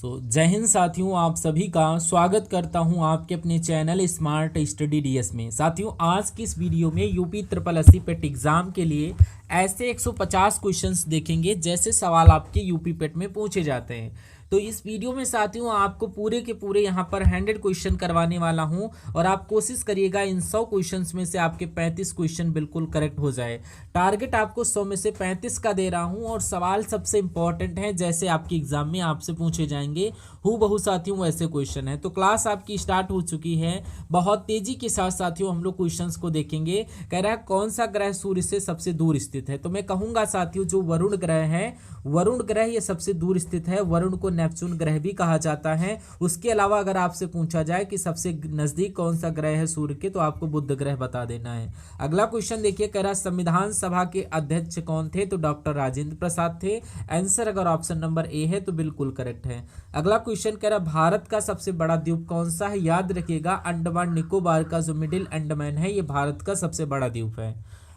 जय हिंद साथियों, आप सभी का स्वागत करता हूं आपके अपने चैनल स्मार्ट स्टडी डीएस में। साथियों, आज की इस वीडियो में यूपी ट्रिपल एससी पेट एग्जाम के लिए ऐसे 150 क्वेश्चंस देखेंगे जैसे सवाल आपके यूपी पेट में पूछे जाते हैं। तो इस वीडियो में साथियों आपको पूरे के पूरे यहाँ पर 100 क्वेश्चन करवाने वाला हूँ और आप कोशिश करिएगा इन 100 क्वेश्चंस में से आपके 35 क्वेश्चन बिल्कुल करेक्ट हो जाए। टारगेट आपको 100 में से 35 का दे रहा हूँ और सवाल सबसे इंपॉर्टेंट है, जैसे आपके एग्जाम में आपसे पूछे जाएंगे हूबहू साथियों वैसे क्वेश्चन है। तो क्लास आपकी स्टार्ट हो चुकी है। बहुत तेजी के साथ साथियों हम लोग क्वेश्चंस को देखेंगे। कह रहा है कौन सा ग्रह सूर्य से सबसे दूर स्थित है। तो मैं कहूंगा साथियों जो वरुण ग्रह है, वरुण ग्रह ये सबसे दूर स्थित है। वरुण को नेपच्यून ग्रह भी कहा जाता है। उसके अलावा अगर आपसे पूछा जाए कि सबसे नजदीक कौन सा ग्रह है सूर्य के, तो आपको बुध ग्रह बता देना है। अगला क्वेश्चन देखिए, कह रहा संविधान सभा के अध्यक्ष कौन थे। तो डॉक्टर राजेंद्र प्रसाद थे। आंसर अगर ऑप्शन नंबर ए है तो बिल्कुल करेक्ट है। अगला क्वेश्चन कह रहा भारत का सबसे बड़ा द्वीप कौन सा है। याद रखिएगा अंडमान निकोबार का जो मिडिल अंडमान है ये भारत का सबसे बड़ा द्वीप है।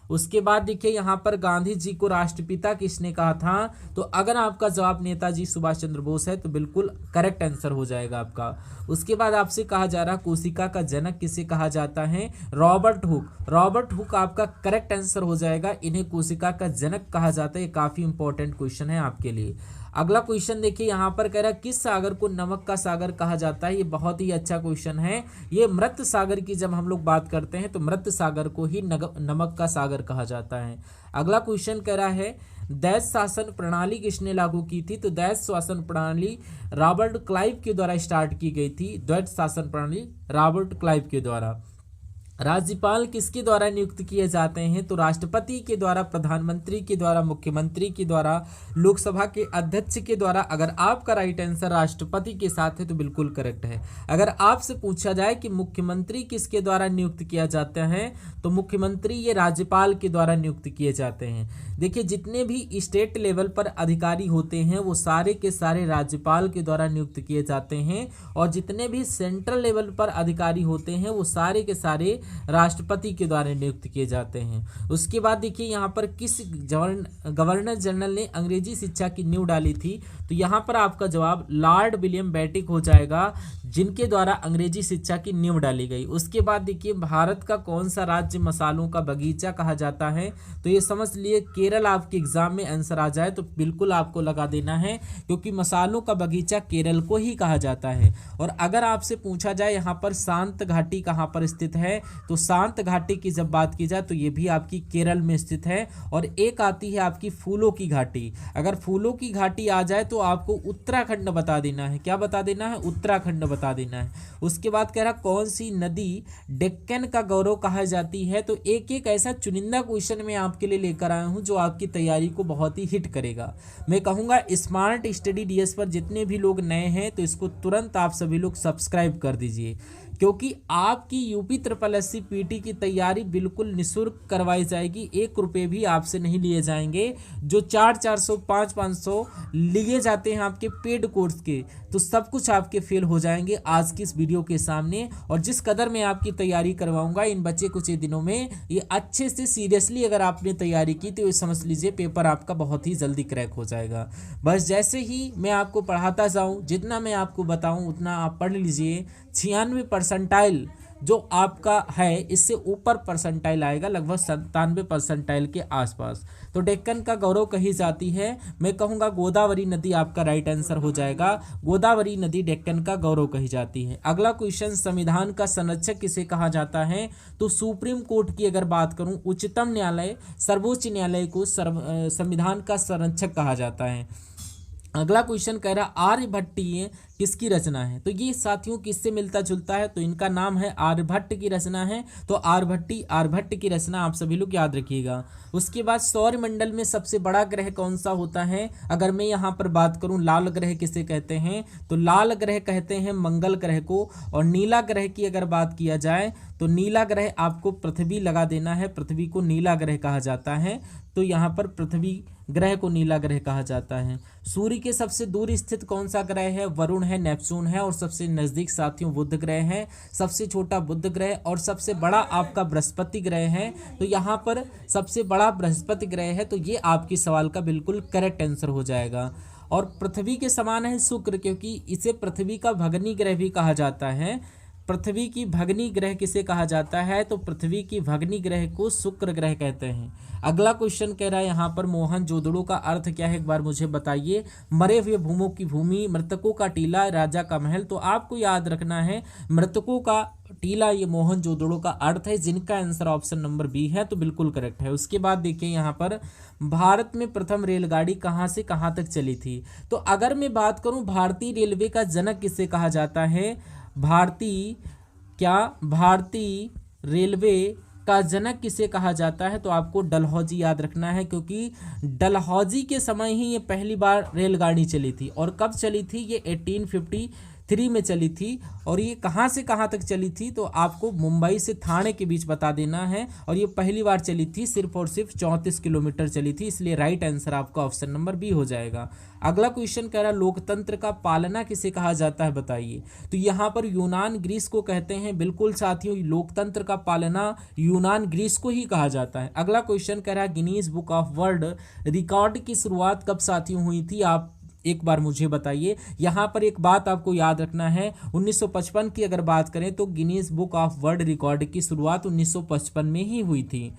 उसके बाद देखिए यहाँ पर गांधी जी को राष्ट्रपिता किसने कहा था। तो अगर आपका जवाब नेताजी सुभाष चंद्र बोस है तो बिल्कुल करेक्ट आंसर हो जाएगा आपका। उसके बाद आपसे कहा जा रहा कोशिका का जनक किसे कहा जाता है। Robert Hooke. रॉबर्ट हुक आपका करेक्ट आंसर हो जाएगा। इन्हें कोशिका का जनक कहा जाता है। ये काफी इंपॉर्टेंट क्वेश्चन है आपके लिए। अगला क्वेश्चन देखिए यहाँ पर कह रहा है किस सागर को नमक का सागर कहा जाता है। ये बहुत ही अच्छा क्वेश्चन है। ये मृत सागर की जब हम लोग बात करते हैं तो मृत सागर को ही नमक का सागर कहा जाता है। अगला क्वेश्चन कह रहा है दैश शासन प्रणाली किसने लागू की थी। तो दैश शासन प्रणाली रॉबर्ट क्लाइव के द्वारा स्टार्ट की गई थी। दैश शासन प्रणाली रॉबर्ट क्लाइव के द्वारा। राज्यपाल किसके द्वारा नियुक्त किए जाते हैं। तो राष्ट्रपति के द्वारा, प्रधानमंत्री के द्वारा, मुख्यमंत्री के द्वारा, लोकसभा के अध्यक्ष के द्वारा। अगर आपका राइट आंसर राष्ट्रपति के साथ है तो बिल्कुल करेक्ट है। अगर आपसे पूछा जाए कि मुख्यमंत्री किसके द्वारा नियुक्त किया जाता है तो मुख्यमंत्री ये राज्यपाल के द्वारा नियुक्त किए जाते हैं। देखिए जितने भी स्टेट लेवल पर अधिकारी होते हैं वो सारे के सारे राज्यपाल के द्वारा नियुक्त किए जाते हैं और जितने भी सेंट्रल लेवल पर अधिकारी होते हैं वो सारे के सारे राष्ट्रपति के द्वारा नियुक्त किए जाते हैं। उसके बाद देखिए यहाँ पर किस गवर्नर जनरल ने अंग्रेजी शिक्षा की नींव डाली थी। तो यहाँ पर आपका जवाब लॉर्ड विलियम बेंटिक हो जाएगा, जिनके द्वारा अंग्रेजी शिक्षा की नींव डाली गई। उसके बाद देखिए भारत का कौन सा राज्य मसालों का बगीचा कहा जाता है। तो ये समझ लिए केरल आपके एग्जाम में आंसर आ जाए तो बिल्कुल आपको लगा देना है, क्योंकि मसालों का बगीचा केरल को ही कहा जाता है। और अगर आपसे पूछा जाए यहाँ पर शांत घाटी कहाँ पर स्थित है, तो शांत घाटी की जब बात की जाए तो ये भी आपकी केरल में स्थित है। और एक आती है आपकी फूलों की घाटी। अगर फूलों की घाटी आ जाए तो आपको उत्तराखंड बता देना है। क्या बता देना है? उत्तराखंड बता देना है। उसके बाद कह रहा कौन सी नदी डेक्कन का गौरव कहा जाती है। तो एक एक ऐसा चुनिंदा क्वेश्चन मैं आपके लिए लेकर आया हूं जो आपकी तैयारी को बहुत ही हिट करेगा। मैं कहूंगा स्मार्ट स्टडी डीएस पर जितने भी लोग नए हैं तो इसको तुरंत आप सभी लोग सब्सक्राइब कर दीजिए, क्योंकि आपकी यूपी ट्रिपल एससी पीटी की तैयारी बिल्कुल निःशुल्क करवाई जाएगी। 1 रुपये भी आपसे नहीं लिए जाएंगे। जो 400-400 500-500 लिए जाते हैं आपके पेड कोर्स के, तो सब कुछ आपके फेल हो जाएंगे आज की इस वीडियो के सामने। और जिस कदर मैं आपकी तैयारी करवाऊंगा इन बच्चे कुछ ही दिनों में, ये अच्छे से सीरियसली अगर आपने तैयारी की तो ये समझ लीजिए पेपर आपका बहुत ही जल्दी क्रैक हो जाएगा। बस जैसे ही मैं आपको पढ़ाता जाऊँ, जितना मैं आपको बताऊँ उतना आप पढ़ लीजिए। 96 परसेंटाइल जो आपका है इससे ऊपर परसेंटाइल आएगा, लगभग 97 परसेंटाइल के आसपास। तो डेक्कन का गौरव कही जाती है। मैं कहूँगा गोदावरी नदी आपका राइट आंसर हो जाएगा। गोदावरी नदी डेक्कन का गौरव कही जाती है। अगला क्वेश्चन संविधान का संरक्षक किसे कहा जाता है। तो सुप्रीम कोर्ट की अगर बात करूँ, उच्चतम न्यायालय, सर्वोच्च न्यायालय को संविधान का संरक्षक कहा जाता है। अगला क्वेश्चन कह रहा आर्यभट्टीय किसकी रचना है। तो ये साथियों किससे मिलता जुलता है। तो इनका नाम है आर्यभट्ट की रचना है। तो आर्यभट्ट की रचना आप सभी लोग याद रखिएगा। उसके बाद सौरमंडल में सबसे बड़ा ग्रह कौन सा होता है। अगर मैं यहाँ पर बात करूँ लाल ग्रह किसे कहते हैं, तो लाल ग्रह कहते हैं मंगल ग्रह को। और नीला ग्रह की अगर बात किया जाए तो नीला ग्रह आपको पृथ्वी लगा देना है। पृथ्वी को नीला ग्रह कहा जाता है। तो यहाँ पर पृथ्वी ग्रह को नीला ग्रह कहा जाता है। सूर्य के सबसे दूर स्थित कौन सा ग्रह है। वरुण है, नेपच्यून है और सबसे नजदीक साथियों बुध ग्रह है। सबसे छोटा बुध ग्रह और सबसे बड़ा आपका बृहस्पति ग्रह है। तो यहाँ पर सबसे बड़ा बृहस्पति ग्रह है। तो ये आपके सवाल का बिल्कुल करेक्ट आंसर हो जाएगा। और पृथ्वी के समान है शुक्र, क्योंकि इसे पृथ्वी का भगनी ग्रह भी कहा जाता है। पृथ्वी की भगनी ग्रह किसे कहा जाता है? तो पृथ्वी की भगनी ग्रह को शुक्र ग्रह कहते हैं। अगला क्वेश्चन कह रहा है यहाँ पर मोहनजोदड़ो का अर्थ क्या है, एक बार मुझे बताइए। मरे हुए भूमों की भूमि, मृतकों का टीला, राजा का महल। तो आपको याद रखना है मृतकों का टीला ये मोहनजोदड़ो का अर्थ है, जिनका आंसर ऑप्शन नंबर बी है, तो बिल्कुल करेक्ट है। उसके बाद देखिए यहाँ पर भारत में प्रथम रेलगाड़ी कहाँ से कहाँ तक चली थी। तो अगर मैं बात करूँ भारतीय रेलवे का जनक किसे कहा जाता है, भारतीय रेलवे का जनक किसे कहा जाता है, तो आपको डलहौजी याद रखना है, क्योंकि डलहौजी के समय ही ये पहली बार रेलगाड़ी चली थी। और कब चली थी? ये 1853 में चली थी। और ये कहाँ से कहाँ तक चली थी, तो आपको मुंबई से थाने के बीच बता देना है। और ये पहली बार चली थी, सिर्फ और सिर्फ 34 किलोमीटर चली थी, इसलिए राइट आंसर आपका ऑप्शन नंबर बी हो जाएगा। अगला क्वेश्चन कह रहा है लोकतंत्र का पालना किसे कहा जाता है, बताइए। तो यहाँ पर यूनान ग्रीस को कहते हैं। बिल्कुल साथियों, लोकतंत्र का पालना यूनान ग्रीस को ही कहा जाता है। अगला क्वेश्चन कह रहा है Guinness book of world record की शुरुआत कब साथियों हुई थी, आप एक बार मुझे बताइए। यहाँ पर एक बात आपको याद रखना है, 1955 की अगर बात करें तो Guinness book of world record की शुरुआत 1955 में ही हुई थी।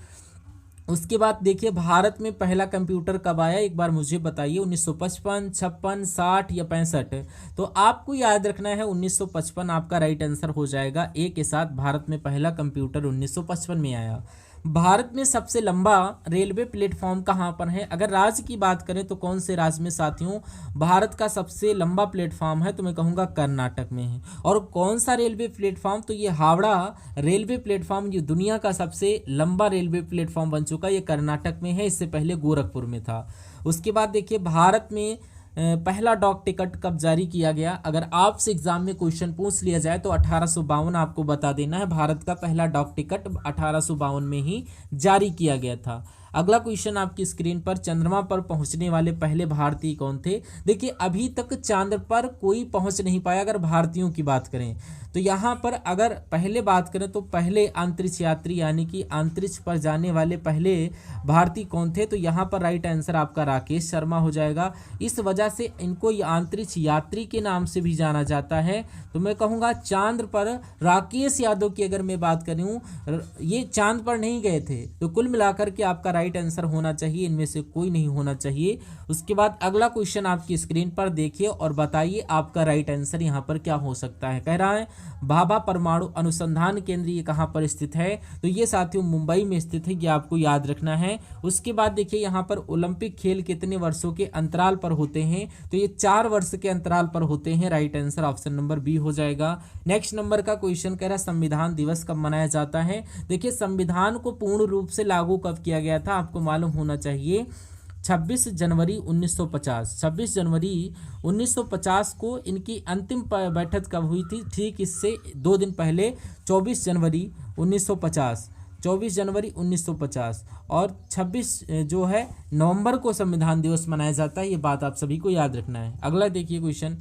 उसके बाद देखिए भारत में पहला कंप्यूटर कब आया, एक बार मुझे बताइए। 1955, 56, 60 या 65? तो आपको याद रखना है 1955 आपका राइट आंसर हो जाएगा। ए के साथ भारत में पहला कंप्यूटर 1955 में आया। भारत में सबसे लंबा रेलवे प्लेटफॉर्म कहाँ पर है? अगर राज्य की बात करें तो कौन से राज्य में साथियों भारत का सबसे लंबा प्लेटफॉर्म है, तो मैं कहूँगा कर्नाटक में है। और कौन सा रेलवे प्लेटफॉर्म? तो ये हावड़ा रेलवे प्लेटफॉर्म जो दुनिया का सबसे लंबा रेलवे प्लेटफॉर्म बन चुका है, ये कर्नाटक में है, इससे पहले गोरखपुर में था। उसके बाद देखिए भारत में पहला डाक टिकट कब जारी किया गया? अगर आपसे एग्जाम में क्वेश्चन पूछ लिया जाए तो 1852 आपको बता देना है। भारत का पहला डाक टिकट 1852 में ही जारी किया गया था। अगला क्वेश्चन आपकी स्क्रीन पर, चंद्रमा पर पहुंचने वाले पहले भारतीय कौन थे? देखिए अभी तक चांद पर कोई पहुंच नहीं पाया। अगर भारतीयों की बात करें तो यहाँ पर अगर पहले बात करें तो पहले अंतरिक्ष यात्री यानी कि अंतरिक्ष पर जाने वाले पहले भारतीय कौन थे? तो यहाँ पर राइट आंसर आपका राकेश शर्मा हो जाएगा। इस वजह से इनको अंतरिक्ष यात्री के नाम से भी जाना जाता है। तो मैं कहूँगा चांद पर राकेश यादव की अगर मैं बात करूँ, ये चांद पर नहीं गए थे। तो कुल मिलाकर के आपका राइट आंसर होना चाहिए, इनमें से कोई नहीं होना चाहिए। उसके बाद अगला क्वेश्चन आपकी स्क्रीन पर देखिए और बताइए आपका राइट आंसर यहाँ पर क्या हो सकता है। कह रहा है भाभा परमाणु अनुसंधान केंद्र ये कहाँ पर स्थित है? तो ये साथियों मुंबई में स्थित है, ये आपको याद रखना है। उसके बाद देखिए यहाँ पर ओलंपिक खेल कितने वर्षों के अंतराल पर होते हैं? तो ये 4 वर्ष के अंतराल पर होते हैं। Right answer option number B हो जाएगा। नेक्स्ट नंबर का क्वेश्चन कह रहा है संविधान दिवस कब मनाया जाता है? देखिए संविधान को पूर्ण रूप से लागू कब किया गया था, आपको मालूम होना चाहिए। 26 जनवरी 1950। 26 जनवरी 1950 को इनकी अंतिम बैठक कब हुई थी? ठीक इससे 2 दिन पहले 24 जनवरी 1950। 24 जनवरी 1950 और 26 जो है नवंबर को संविधान दिवस मनाया जाता है। ये बात आप सभी को याद रखना है। अगला देखिए क्वेश्चन,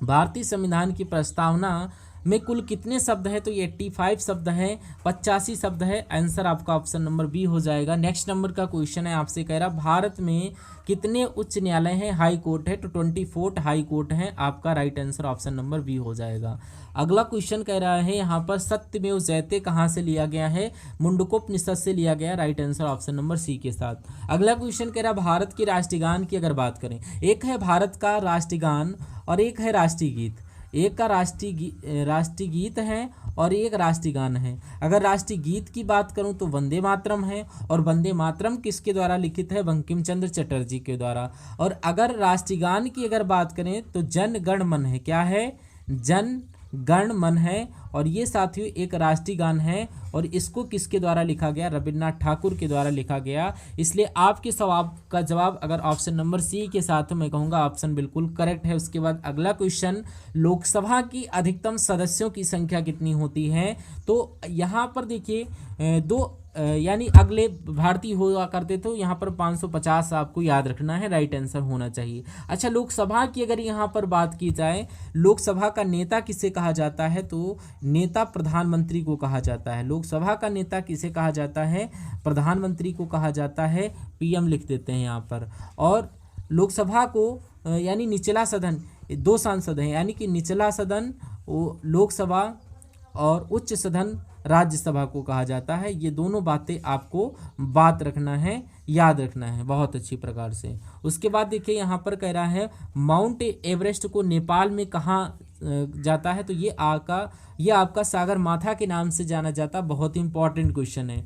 भारतीय संविधान की प्रस्तावना में कुल कितने शब्द है? तो ये 85 शब्द है, 85 शब्द है। आंसर आपका ऑप्शन नंबर बी हो जाएगा। नेक्स्ट नंबर का क्वेश्चन है आपसे कह रहा भारत में कितने उच्च न्यायालय हैं? हाई कोर्ट है, तो 24 हाई कोर्ट है। आपका right answer option number B हो जाएगा। अगला क्वेश्चन कह रहा है यहाँ पर सत्यमेव जयते कहाँ से लिया गया है? मुंडकोपनिषद से लिया गया। Right answer option number C के साथ। अगला क्वेश्चन कह रहा भारत के राष्ट्रीय गान की अगर बात करें, एक है भारत का राष्ट्रीय गान और एक है राष्ट्रीय गीत। एक का राष्ट्रीय गीत है और एक राष्ट्रीय गान है। अगर राष्ट्रीय गीत की बात करूं तो वंदे मातरम है, और वंदे मातरम किसके द्वारा लिखित है? बंकिम चंद्र चटर्जी के द्वारा। और अगर राष्ट्रीय गान की अगर बात करें तो जन गण मन है। क्या है? जन गण मन है। और ये साथियों एक राष्ट्रीय गान है और इसको किसके द्वारा लिखा गया? रविन्द्रनाथ ठाकुर के द्वारा लिखा गया। इसलिए आपके सवाल का जवाब अगर ऑप्शन नंबर सी के साथ मैं कहूँगा ऑप्शन बिल्कुल करेक्ट है। उसके बाद अगला क्वेश्चन, लोकसभा की अधिकतम सदस्यों की संख्या कितनी होती है? तो यहाँ पर देखिए 2 यानी अगले भारतीय हुआ करते थे, यहाँ पर 550 आपको याद रखना है। राइट आंसर होना चाहिए। अच्छा, लोकसभा की अगर यहाँ पर बात की जाए, लोकसभा का नेता किसे कहा जाता है? तो नेता प्रधानमंत्री को कहा जाता है। लोकसभा का नेता किसे कहा जाता है? प्रधानमंत्री को कहा जाता है। पीएम लिख देते हैं यहाँ पर। और लोकसभा को यानी निचला सदन, 2 सांसद हैं, यानी कि निचला सदन वो लोकसभा और उच्च सदन राज्यसभा को कहा जाता है। ये दोनों बातें आपको बात रखना है, याद रखना है बहुत अच्छी प्रकार से। उसके बाद देखिए यहाँ पर कह रहा है माउंट एवरेस्ट को नेपाल में कहाँ जाता है, तो ये आपका सागर माथा के नाम से जाना जाता। बहुत इंपॉर्टेंट क्वेश्चन है।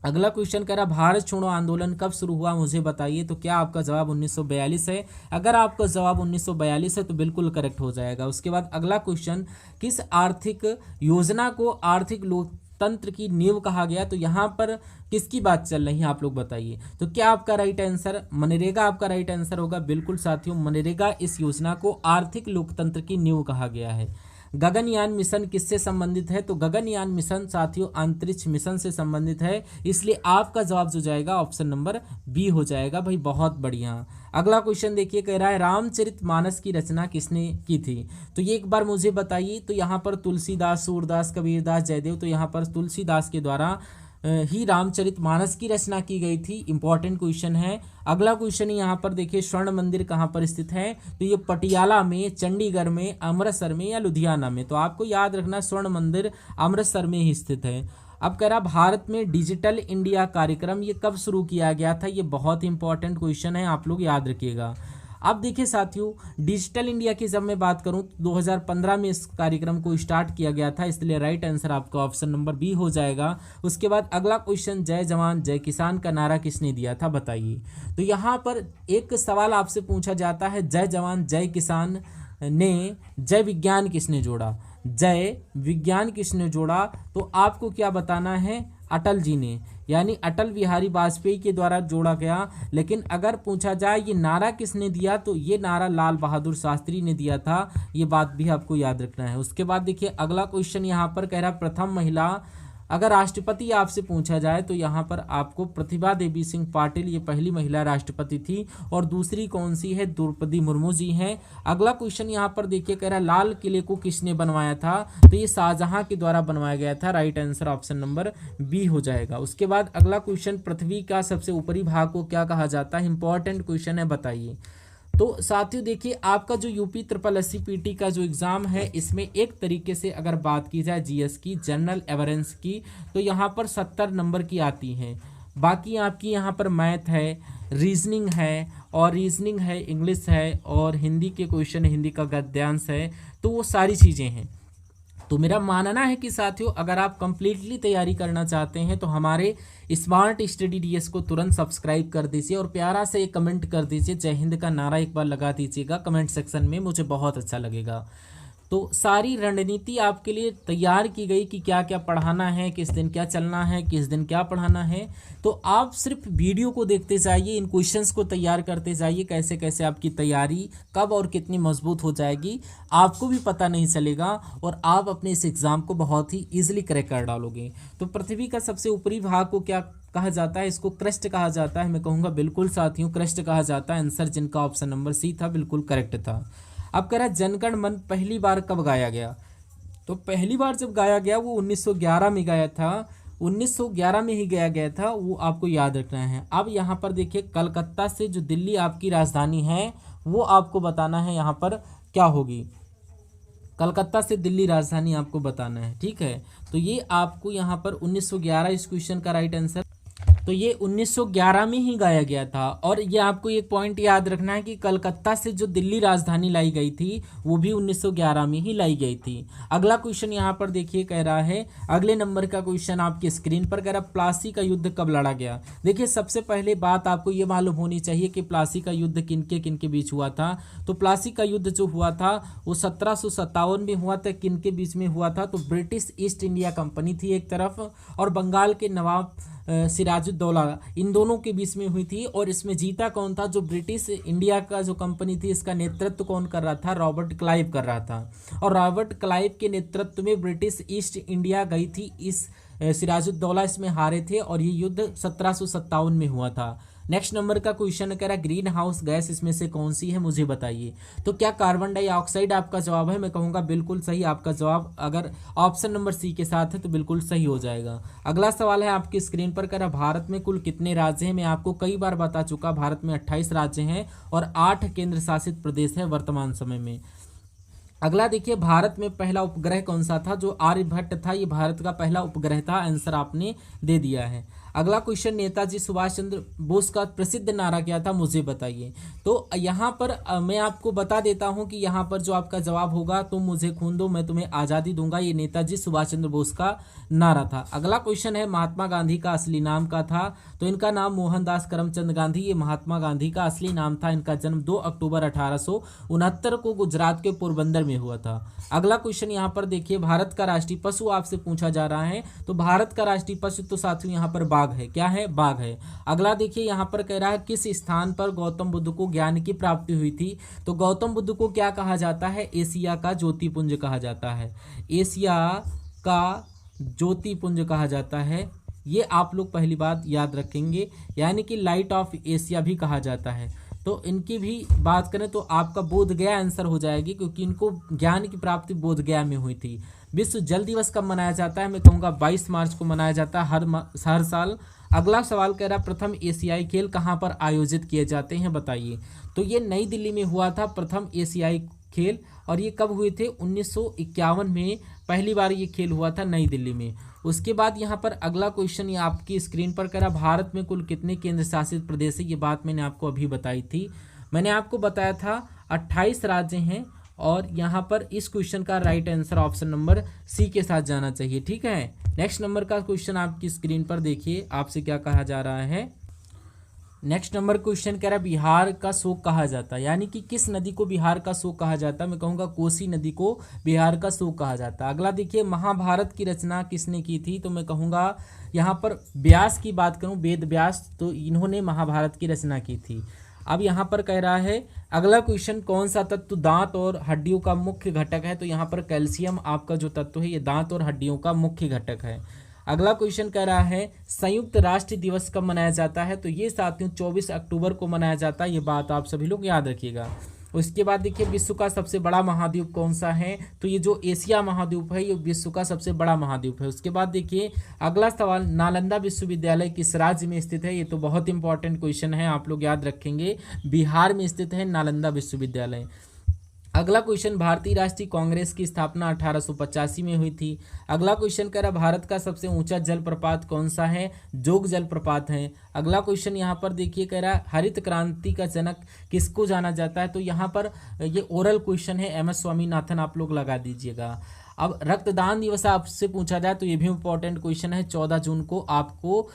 अगला क्वेश्चन कह रहा भारत छोड़ो आंदोलन कब शुरू हुआ मुझे बताइए, तो क्या आपका जवाब 1942 है। अगर आपका जवाब 1942 है तो बिल्कुल करेक्ट हो जाएगा। उसके बाद अगला क्वेश्चन, किस आर्थिक योजना को आर्थिक लोकतंत्र की नींव कहा गया, तो यहाँ पर किसकी बात चल रही है आप लोग बताइए। तो क्या आपका राइट आंसर मनरेगा आपका राइट आंसर होगा। बिल्कुल साथियों, मनरेगा इस योजना को आर्थिक लोकतंत्र की नींव कहा गया है। गगनयान मिशन किससे संबंधित है, तो गगनयान मिशन साथियों अंतरिक्ष मिशन से संबंधित है, इसलिए आपका जवाब जो जाएगा ऑप्शन नंबर बी हो जाएगा भाई। बहुत बढ़िया। अगला क्वेश्चन देखिए, कह रहा है रामचरितमानस की रचना किसने की थी, तो ये एक बार मुझे बताइए। तो यहाँ पर तुलसीदास, सूरदास, कबीरदास, जयदेव, तो यहाँ पर तुलसीदास के द्वारा ही रामचरितमानस की रचना की गई थी। इंपॉर्टेंट क्वेश्चन है। अगला क्वेश्चन यहाँ पर देखिए, स्वर्ण मंदिर कहाँ पर स्थित है, तो ये पटियाला में, चंडीगढ़ में, अमृतसर में या लुधियाना में, तो आपको याद रखना स्वर्ण मंदिर अमृतसर में ही स्थित है। अब कह रहा भारत में डिजिटल इंडिया कार्यक्रम ये कब शुरू किया गया था, ये बहुत इंपॉर्टेंट क्वेश्चन है, आप लोग याद रखिएगा। अब देखिए साथियों, डिजिटल इंडिया की जब मैं बात करूं तो 2015 में इस कार्यक्रम को स्टार्ट किया गया था, इसलिए राइट आंसर आपका ऑप्शन नंबर बी हो जाएगा। उसके बाद अगला क्वेश्चन, जय जवान जय किसान का नारा किसने दिया था बताइए। तो यहाँ पर एक सवाल आपसे पूछा जाता है, जय जवान जय किसान ने जय विज्ञान किसने जोड़ा, जय विज्ञान किसने जोड़ा, तो आपको क्या बताना है, अटल जी ने, यानी अटल बिहारी वाजपेयी के द्वारा जोड़ा गया। लेकिन अगर पूछा जाए ये नारा किसने दिया, तो ये नारा लाल बहादुर शास्त्री ने दिया था, ये बात भी आपको याद रखना है। उसके बाद देखिए अगला क्वेश्चन यहाँ पर कह रहा प्रथम महिला, अगर राष्ट्रपति आपसे पूछा जाए तो यहाँ पर आपको प्रतिभा देवी सिंह पाटिल ये पहली महिला राष्ट्रपति थी, और दूसरी कौन सी है, द्रौपदी मुर्मू जी हैं। अगला क्वेश्चन यहाँ पर देखिए कह रहा है लाल किले को किसने बनवाया था, तो ये शाहजहां के द्वारा बनवाया गया था। Right answer option number B हो जाएगा। उसके बाद अगला क्वेश्चन, पृथ्वी का सबसे ऊपरी भाग को क्या कहा जाता है, इंपॉर्टेंट क्वेश्चन है, बताइए। तो साथियों देखिए, आपका जो यूपी SSSC PT का जो एग्ज़ाम है, इसमें एक तरीके से अगर बात की जाए जीएस की, जनरल अवेयरेंस की, तो यहाँ पर 70 नंबर की आती हैं। बाकी आपकी यहाँ पर मैथ है, रीजनिंग है, इंग्लिश है, और हिंदी के क्वेश्चन, हिंदी का गद्यांश है, तो वो सारी चीज़ें हैं। तो मेरा मानना है कि साथियों, अगर आप कंप्लीटली तैयारी करना चाहते हैं तो हमारे स्मार्ट स्टडी DS को तुरंत सब्सक्राइब कर दीजिए, और प्यारा से एक कमेंट कर दीजिए, जय हिंद का नारा एक बार लगा दीजिएगा कमेंट सेक्शन में, मुझे बहुत अच्छा लगेगा। तो सारी रणनीति आपके लिए तैयार की गई कि क्या क्या पढ़ाना है, किस दिन क्या चलना है, किस दिन क्या पढ़ाना है। तो आप सिर्फ वीडियो को देखते जाइए, इन क्वेश्चंस को तैयार करते जाइए, कैसे कैसे आपकी तैयारी कब और कितनी मजबूत हो जाएगी आपको भी पता नहीं चलेगा, और आप अपने इस एग्ज़ाम को बहुत ही ईजिली क्रैक कर डालोगे। तो पृथ्वी का सबसे ऊपरी भाग को क्या कहा जाता है, इसको क्रस्ट कहा जाता है। मैं कहूँगा बिल्कुल साथियों क्रस्ट कहा जाता है। आंसर जिनका ऑप्शन नंबर सी था बिल्कुल करेक्ट था। अब कह रहा है जनगण मन पहली बार कब गाया गया, तो पहली बार जब गाया गया वो 1911 में गाया था, 1911 में ही गाया गया था, वो आपको याद रखना है। अब यहाँ पर देखिए, कलकत्ता से जो दिल्ली आपकी राजधानी है वो आपको बताना है यहाँ पर क्या होगी, कलकत्ता से दिल्ली राजधानी आपको बताना है, ठीक है। तो ये आपको यहाँ पर 1911 इस क्वेश्चन का राइट आंसर, तो ये 1911 में ही गाया गया था। और ये आपको एक पॉइंट याद रखना है कि कलकत्ता से जो दिल्ली राजधानी लाई गई थी वो भी 1911 में ही लाई गई थी। अगला क्वेश्चन यहाँ पर देखिए कह रहा है, अगले नंबर का क्वेश्चन आपकी स्क्रीन पर कह रहा है प्लासी का युद्ध कब लड़ा गया। देखिए सबसे पहले बात आपको ये मालूम होनी चाहिए कि प्लासी का युद्ध किनके बीच हुआ था। तो प्लासी का युद्ध जो हुआ था वो 1757 में हुआ था। किनके बीच में हुआ था, तो ब्रिटिश ईस्ट इंडिया कंपनी थी एक तरफ, और बंगाल के नवाब सिराजुद्दौला, इन दोनों के बीच में हुई थी। और इसमें जीता कौन था, जो ब्रिटिश इंडिया का जो कंपनी थी इसका नेतृत्व कौन कर रहा था, रॉबर्ट क्लाइव कर रहा था। और रॉबर्ट क्लाइव के नेतृत्व में ब्रिटिश ईस्ट इंडिया गई थी। इस सिराजुद्दौला इसमें हारे थे, और ये युद्ध 1757 में हुआ था। नेक्स्ट नंबर का क्वेश्चन कह रहा है ग्रीन हाउस गैस इसमें से कौन सी है मुझे बताइए। तो क्या कार्बन डाइऑक्साइड आपका जवाब है? मैं कहूँगा बिल्कुल सही। आपका जवाब अगर ऑप्शन नंबर सी के साथ है तो बिल्कुल सही हो जाएगा। अगला सवाल है आपकी स्क्रीन पर, कह रहा भारत में कुल कितने राज्य हैं? मैं आपको कई बार बता चुका, भारत में 28 राज्य हैं और 8 केंद्र शासित प्रदेश है वर्तमान समय में। अगला देखिए, भारत में पहला उपग्रह कौन सा था? जो आर्यभट्ट था, ये भारत का पहला उपग्रह था। आंसर आपने दे दिया है। अगला क्वेश्चन, नेताजी सुभाष चंद्र बोस का प्रसिद्ध नारा क्या था मुझे बताइए। तो यहाँ पर मैं आपको बता देता हूँ कि यहाँ पर जो आपका जवाब होगा, तुम मुझे खून दो मैं तुम्हें आज़ादी दूंगा, ये नेताजी सुभाष चंद्र बोस का नारा था। अगला क्वेश्चन है महात्मा गांधी का असली नाम क्या था? तो इनका नाम मोहनदास करमचंद गांधी, ये महात्मा गांधी का असली नाम था। इनका जन्म 2 अक्टूबर 1869 को गुजरात के पोरबंदर में हुआ था। अगला क्वेश्चन यहाँ पर देखिए, भारत का राष्ट्रीय पशु आपसे पूछा जा रहा है। तो भारत का राष्ट्रीय पशु तो साथियों यहाँ पर बाघ है। क्या है? बाघ है। अगला देखिए, यहाँ पर कह रहा है किस स्थान पर गौतम बुद्ध को ज्ञान की प्राप्ति हुई थी? तो गौतम बुद्ध को क्या कहा जाता है? एशिया का ज्योतिपुंज कहा जाता है। एशिया का ज्योतिपुंज कहा जाता है। ये आप लोग पहली बात याद रखेंगे, यानी कि लाइट ऑफ एशिया भी कहा जाता है। तो इनकी भी बात करें तो आपका बोध गया आंसर हो जाएगी, क्योंकि इनको ज्ञान की प्राप्ति बोध गया में हुई थी। विश्व जल दिवस कब मनाया जाता है? मैं कहूँगा 22 मार्च को मनाया जाता है हर साल। अगला सवाल कह रहा प्रथम एशियाई खेल कहाँ पर आयोजित किए जाते हैं बताइए। तो ये नई दिल्ली में हुआ था प्रथम एशियाई खेल, और ये कब हुए थे? 1951 में पहली बार ये खेल हुआ था नई दिल्ली में। उसके बाद यहाँ पर अगला क्वेश्चन ये आपकी स्क्रीन पर करा, भारत में कुल कितने केंद्र शासित प्रदेश है? ये बात मैंने आपको अभी बताई थी। मैंने आपको बताया था 28 राज्य हैं, और यहाँ पर इस क्वेश्चन का right answer option number C के साथ जाना चाहिए। ठीक है, नेक्स्ट नंबर का क्वेश्चन आपकी स्क्रीन पर देखिए, आपसे क्या कहा जा रहा है। नेक्स्ट नंबर क्वेश्चन कह रहा है बिहार का शोक कहा जाता है, यानी कि किस नदी को बिहार का शोक कहा जाता है? मैं कहूँगा कोसी नदी को बिहार का शोक कहा जाता है। अगला देखिए, महाभारत की रचना किसने की थी? तो मैं कहूँगा यहाँ पर व्यास की बात करूँ, वेद व्यास, तो इन्होंने महाभारत की रचना की थी। अब यहाँ पर कह रहा है अगला क्वेश्चन, कौन सा तत्व दांत और हड्डियों का मुख्य घटक है? तो यहाँ पर कैल्शियम आपका जो तत्व है ये दांत और हड्डियों का मुख्य घटक है। अगला क्वेश्चन कह रहा है संयुक्त राष्ट्र दिवस कब मनाया जाता है? तो ये साथियों 24 अक्टूबर को मनाया जाता है। ये बात आप सभी लोग याद रखिएगा। उसके बाद देखिए, विश्व का सबसे बड़ा महाद्वीप कौन सा है? तो ये जो एशिया महाद्वीप है ये विश्व का सबसे बड़ा महाद्वीप है। उसके बाद देखिए अगला सवाल, नालंदा विश्वविद्यालय किस राज्य में स्थित है? ये तो बहुत इंपॉर्टेंट क्वेश्चन है, आप लोग याद रखेंगे। बिहार में स्थित है नालंदा विश्वविद्यालय। अगला क्वेश्चन, भारतीय राष्ट्रीय कांग्रेस की स्थापना 1885 में हुई थी। अगला क्वेश्चन कह रहा भारत का सबसे ऊंचा जलप्रपात कौन सा है? जोग जलप्रपात है। अगला क्वेश्चन यहाँ पर देखिए, कह रहा हरित क्रांति का जनक किसको जाना जाता है? तो यहाँ पर ये ओरल क्वेश्चन है, MS स्वामीनाथन आप लोग लगा दीजिएगा। अब रक्तदान दिवस आपसे पूछा जाए तो ये भी इम्पोर्टेंट क्वेश्चन है, 14 जून को आपको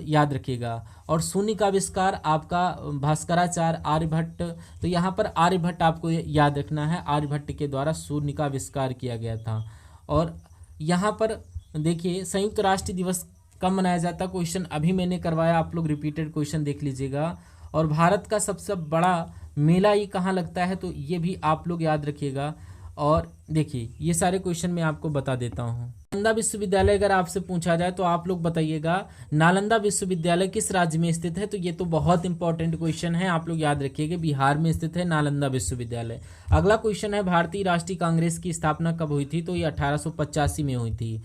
याद रखिएगा। और शून्य का आविष्कार आपका भास्कराचार्य आर्यभट्ट, तो यहाँ पर आर्यभट्ट आपको याद रखना है, आर्यभट्ट के द्वारा शून्य का आविष्कार किया गया था। और यहाँ पर देखिए संयुक्त राष्ट्र दिवस कब मनाया जाता? क्वेश्चन अभी मैंने करवाया, आप लोग रिपीटेड क्वेश्चन देख लीजिएगा। और भारत का सबसे बड़ा मेला ये कहाँ लगता है? तो ये भी आप लोग याद रखिएगा। और देखिए ये सारे क्वेश्चन मैं आपको बता देता हूँ। नालंदा विश्वविद्यालय अगर आपसे पूछा जाए तो आप लोग बताइएगा नालंदा विश्वविद्यालय किस राज्य में स्थित है? तो ये तो बहुत इंपॉर्टेंट क्वेश्चन है, आप लोग याद रखिएगा, बिहार में स्थित है नालंदा विश्वविद्यालय। अगला क्वेश्चन है भारतीय राष्ट्रीय कांग्रेस की स्थापना कब हुई थी? तो ये 1885 में हुई थी।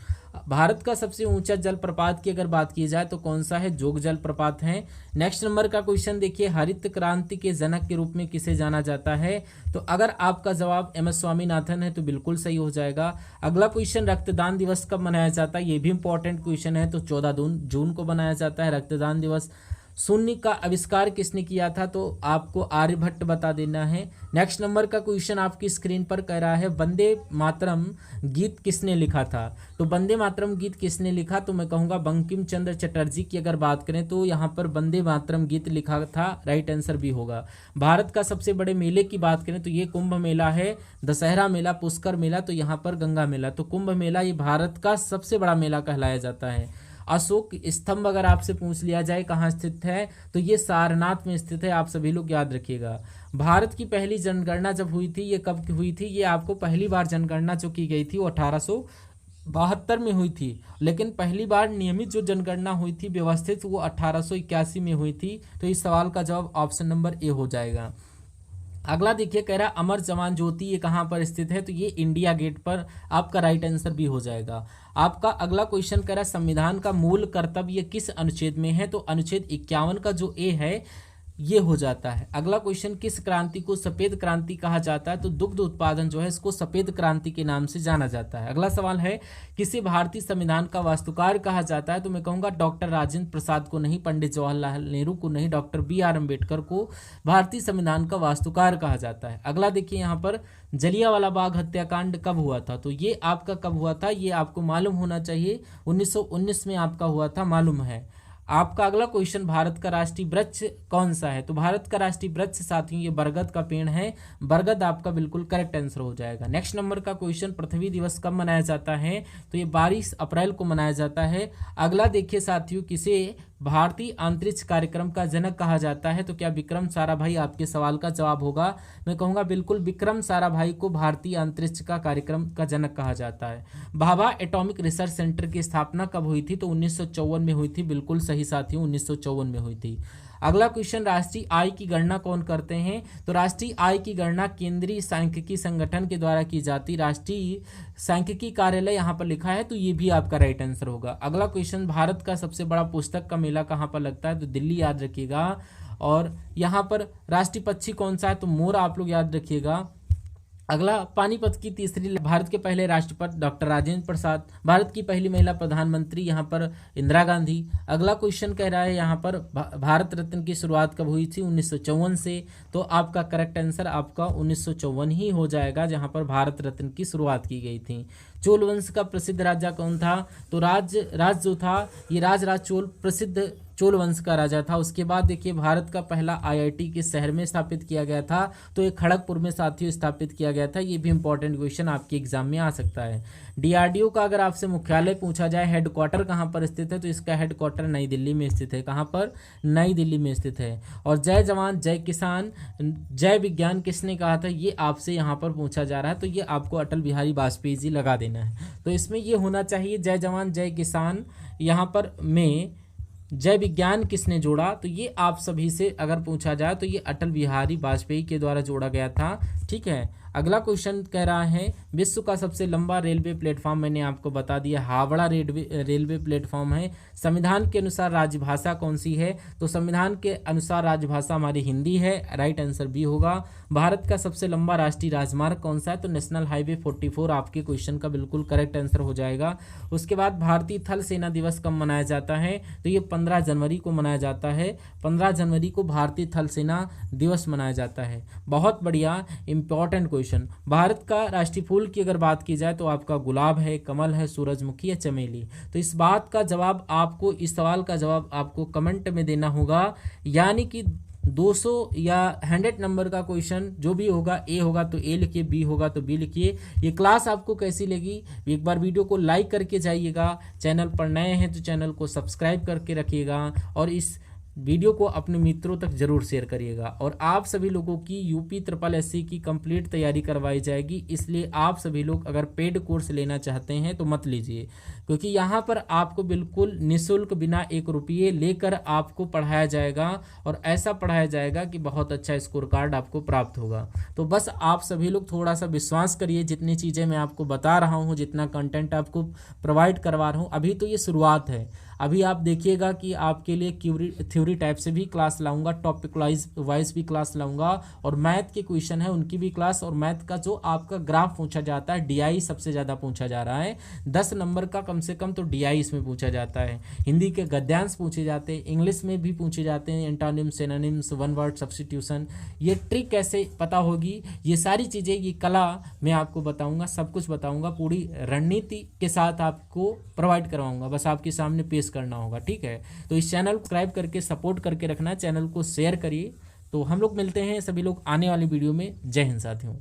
भारत का सबसे ऊंचा जलप्रपात की अगर बात की जाए तो कौन सा है? जोग जलप्रपात है। नेक्स्ट नंबर का क्वेश्चन देखिए, हरित क्रांति के जनक के रूप में किसे जाना जाता है? तो अगर आपका जवाब MS स्वामीनाथन है तो बिल्कुल सही हो जाएगा। अगला क्वेश्चन, रक्तदान दिवस कब मनाया जाता है? ये भी इंपॉर्टेंट क्वेश्चन है, तो 14 जून को मनाया जाता है रक्तदान दिवस। शून्य का आविष्कार किसने किया था? तो आपको आर्यभट्ट बता देना है। नेक्स्ट नंबर का क्वेश्चन आपकी स्क्रीन पर कह रहा है वंदे मातरम गीत किसने लिखा था? तो वंदे मातरम गीत किसने लिखा? तो मैं कहूँगा बंकिम चंद्र चटर्जी की अगर बात करें तो यहाँ पर वंदे मातरम गीत लिखा था, राइट आंसर भी होगा। भारत का सबसे बड़े मेले की बात करें तो ये कुंभ मेला है, दशहरा मेला, पुष्कर मेला, तो यहाँ पर गंगा मेला। तो कुंभ मेला ये भारत का सबसे बड़ा मेला कहलाया जाता है। अशोक स्तंभ अगर आपसे पूछ लिया जाए कहाँ स्थित है तो ये सारनाथ में स्थित है, आप सभी लोग याद रखिएगा। भारत की पहली जनगणना जब हुई थी ये कब हुई थी? ये आपको पहली बार जनगणना जो की गई थी वो 72 में हुई थी, लेकिन पहली बार नियमित जो जनगणना हुई थी व्यवस्थित, वो 1881 में हुई थी। तो इस सवाल का जवाब ऑप्शन नंबर ए हो जाएगा। अगला देखिए, कह रहा अमर जवान ज्योति ये कहाँ पर स्थित है, तो ये इंडिया गेट पर आपका राइट आंसर भी हो जाएगा। आपका अगला क्वेश्चन कह रहा संविधान का मूल कर्तव्य किस अनुच्छेद में है, तो अनुच्छेद 51 का जो ए है ये हो जाता है। अगला क्वेश्चन, किस क्रांति को सफेद क्रांति कहा जाता है, तो दुग्ध उत्पादन जो है इसको सफेद क्रांति के नाम से जाना जाता है। अगला सवाल है, किसी भारतीय संविधान का वास्तुकार कहा जाता है, तो मैं कहूँगा डॉक्टर राजेंद्र प्रसाद को नहीं, पंडित जवाहरलाल नेहरू को नहीं, डॉक्टर BR अम्बेडकर को भारतीय संविधान का वास्तुकार कहा जाता है। अगला देखिए यहाँ पर, जलियांवाला बाग हत्याकांड कब हुआ था, तो ये आपका कब हुआ था ये आपको मालूम होना चाहिए, 1919 में आपका हुआ था, मालूम है। आपका अगला क्वेश्चन, भारत का राष्ट्रीय वृक्ष कौन सा है, तो भारत का राष्ट्रीय वृक्ष साथियों ये बरगद का पेड़ है, बरगद आपका बिल्कुल करेक्ट आंसर हो जाएगा। नेक्स्ट नंबर का क्वेश्चन, पृथ्वी दिवस कब मनाया जाता है, तो ये 22 अप्रैल को मनाया जाता है। अगला देखिए साथियों, किसे भारतीय अंतरिक्ष कार्यक्रम का जनक कहा जाता है, तो क्या विक्रम साराभाई आपके सवाल का जवाब होगा। मैं कहूँगा बिल्कुल विक्रम साराभाई को भारतीय अंतरिक्ष का कार्यक्रम का जनक कहा जाता है। भाभा एटॉमिक रिसर्च सेंटर की स्थापना कब हुई थी, तो 1954 में हुई थी, बिल्कुल सही साथियों, 1954 में हुई थी। अगला क्वेश्चन, राष्ट्रीय आय की गणना कौन करते हैं, तो राष्ट्रीय आय की गणना केंद्रीय सांख्यिकी संगठन के द्वारा की जाती, राष्ट्रीय सांख्यिकी कार्यालय यहाँ पर लिखा है, तो ये भी आपका राइट आंसर होगा। अगला क्वेश्चन, भारत का सबसे बड़ा पुस्तक का मेला कहाँ पर लगता है, तो दिल्ली याद रखिएगा। और यहाँ पर राष्ट्रीय पक्षी कौन सा है, तो मोर आप लोग याद रखिएगा। अगला, पानीपत की तीसरी, भारत के पहले राष्ट्रपति डॉक्टर राजेंद्र प्रसाद, भारत की पहली महिला प्रधानमंत्री यहाँ पर इंदिरा गांधी। अगला क्वेश्चन कह रहा है यहाँ पर भारत रत्न की शुरुआत कब हुई थी, 1954 से, तो आपका करेक्ट आंसर आपका 1954 ही हो जाएगा, जहाँ पर भारत रत्न की शुरुआत की गई थी। चोल वंश का प्रसिद्ध राजा कौन था, तो राज जो था ये राज चोल प्रसिद्ध चोल वंश का राजा था। उसके बाद देखिए, भारत का पहला IIT किस शहर में स्थापित किया गया था, तो ये खड़गपुर में साथियों स्थापित किया गया था। ये भी इंपॉर्टेंट क्वेश्चन आपके एग्जाम में आ सकता है। DRDO का अगर आपसे मुख्यालय पूछा जाए, हेडक्वार्टर कहाँ पर स्थित है, तो इसका हेडक्वार्टर नई दिल्ली में स्थित है। कहाँ पर, नई दिल्ली में स्थित है। और जय जवान जय किसान जय विज्ञान किसने कहा था, ये आपसे यहाँ पर पूछा जा रहा है, तो ये आपको अटल बिहारी वाजपेयी जी लगा देना है। तो इसमें ये होना चाहिए, जय जवान जय किसान, यहाँ पर में जय विज्ञान किसने जोड़ा, तो ये आप सभी से अगर पूछा जाए तो ये अटल बिहारी वाजपेयी के द्वारा जोड़ा गया था। ठीक है। अगला क्वेश्चन कह रहा है, विश्व का सबसे लंबा रेलवे प्लेटफॉर्म मैंने आपको बता दिया, हावड़ा रेलवे प्लेटफॉर्म है। संविधान के अनुसार राजभाषा कौन सी है, तो संविधान के अनुसार राजभाषा हमारी हिंदी है, राइट आंसर बी होगा। भारत का सबसे लंबा राष्ट्रीय राजमार्ग कौन सा है, तो नेशनल हाईवे 44 आपके क्वेश्चन का बिल्कुल करेक्ट आंसर हो जाएगा। उसके बाद भारतीय थल सेना दिवस कब मनाया जाता है, तो ये 15 जनवरी को मनाया जाता है। 15 जनवरी को भारतीय थल सेना दिवस मनाया जाता है। बहुत बढ़िया इंपॉर्टेंट क्वेश्चन। भारत का राष्ट्रीय फूल की अगर बात की जाए तो आपका गुलाब है, कमल है, सूरजमुखी है, चमेली। तो इस बात का जवाब आपको, इस सवाल का जवाब आपको कमेंट में देना होगा, यानी कि 200 या 100 नंबर का क्वेश्चन जो भी होगा, ए होगा तो ए लिखिए, बी होगा तो बी लिखिए। ये क्लास आपको कैसी लगी, एक बार वीडियो को लाइक करके जाइएगा। चैनल पर नए हैं तो चैनल को सब्सक्राइब करके रखिएगा और इस वीडियो को अपने मित्रों तक जरूर शेयर करिएगा। और आप सभी लोगों की यूपी SSC की कंप्लीट तैयारी करवाई जाएगी, इसलिए आप सभी लोग अगर पेड कोर्स लेना चाहते हैं तो मत लीजिए, क्योंकि यहाँ पर आपको बिल्कुल निःशुल्क बिना 1 रुपये लेकर आपको पढ़ाया जाएगा और ऐसा पढ़ाया जाएगा कि बहुत अच्छा स्कोर कार्ड आपको प्राप्त होगा। तो बस आप सभी लोग थोड़ा सा विश्वास करिए, जितनी चीज़ें मैं आपको बता रहा हूँ, जितना कंटेंट आपको प्रोवाइड करवा रहा हूँ, अभी तो ये शुरुआत है। अभी आप देखिएगा कि आपके लिए थ्योरी टाइप से भी क्लास लाऊंगा, टॉपिक वाइज भी क्लास लाऊंगा, और मैथ के क्वेश्चन है उनकी भी क्लास, और मैथ का जो आपका ग्राफ पूछा जाता है, DI सबसे ज़्यादा पूछा जा रहा है, 10 नंबर का कम से कम तो DI इसमें पूछा जाता है। हिंदी के गद्यांश पूछे जाते हैं, इंग्लिश में भी पूछे जाते हैं, antonyms, synonyms, one word substitution. ये ट्रिक कैसे पता होगी, ये सारी चीज़ें, ये कला मैं आपको बताऊँगा, सब कुछ बताऊँगा, पूरी रणनीति के साथ आपको प्रोवाइड करवाऊँगा, बस आपके सामने पेश करना होगा। ठीक है, तो इस चैनल को सब्सक्राइब करके सपोर्ट करके रखना, चैनल को शेयर करिए। तो हम लोग मिलते हैं सभी लोग आने वाली वीडियो में। जय हिंद साथियों।